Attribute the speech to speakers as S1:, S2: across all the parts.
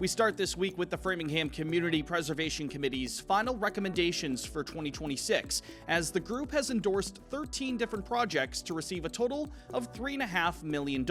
S1: We start this week with the Framingham Community Preservation Committee's final recommendations for 2026, as the group has endorsed 13 different projects to receive a total of $3.5 million.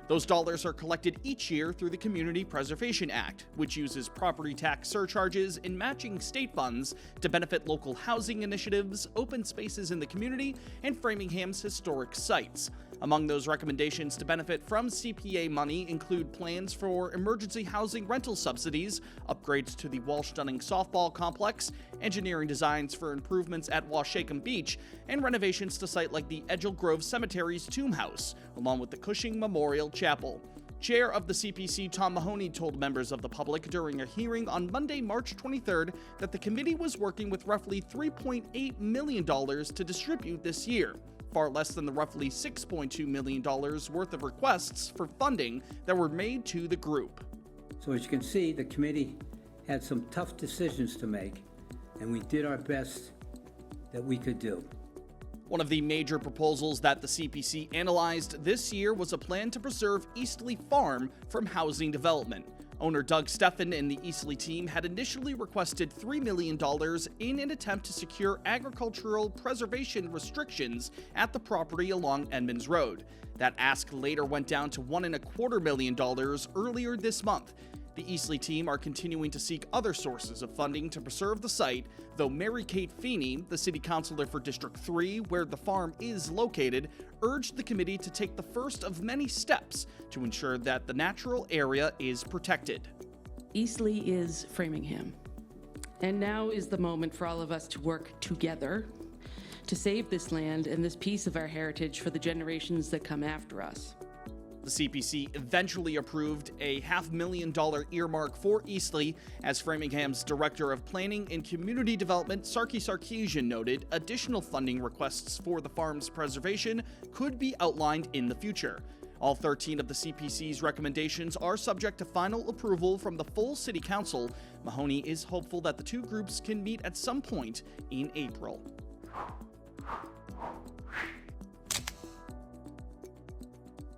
S1: Those dollars are collected each year through the Community Preservation Act, which uses property tax surcharges and matching state funds to benefit local housing initiatives, open spaces in the community, and Framingham's historic sites. Among those recommendations to benefit from CPA money include plans for emergency housing rental subsidies, upgrades to the Walsh-Dunning softball complex, engineering designs for improvements at Washacum Beach, and renovations to sites like the Edgell Grove Cemetery's tomb house, along with the Cushing Memorial Chapel. Chair of the CPC, Tom Mahoney, told members of the public during a hearing on Monday, March 23rd, that the committee was working with roughly $3.8 million to distribute this year, far less than the roughly $6.2 million worth of requests for funding that were made to the group.
S2: So as you can see, the committee had some tough decisions to make, and we did our best that we could do.
S1: One of the major proposals that the CPC analyzed this year was a plan to preserve Eastleigh Farm from housing development. Owner Doug Steffen and the Eastleigh team had initially requested $3 million in an attempt to secure agricultural preservation restrictions at the property along Edmonds Road. That ask later went down to $1.25 million earlier this month. The Eastleigh team are continuing to seek other sources of funding to preserve the site, though Mary Kate Feeney, the city councilor for District 3, where the farm is located, urged the committee to take the first of many steps to ensure that the natural area is protected.
S3: Eastleigh is Framingham, and now is the moment for all of us to work together to save this land and this piece of our heritage for the generations that come after us.
S1: The CPC eventually approved a $500,000 earmark for Eastleigh. As Framingham's Director of Planning and Community Development, Sarkis Sarkeesian, noted, additional funding requests for the farm's preservation could be outlined in the future. All 13 of the CPC's recommendations are subject to final approval from the full City Council. Mahoney is hopeful that the two groups can meet at some point in April.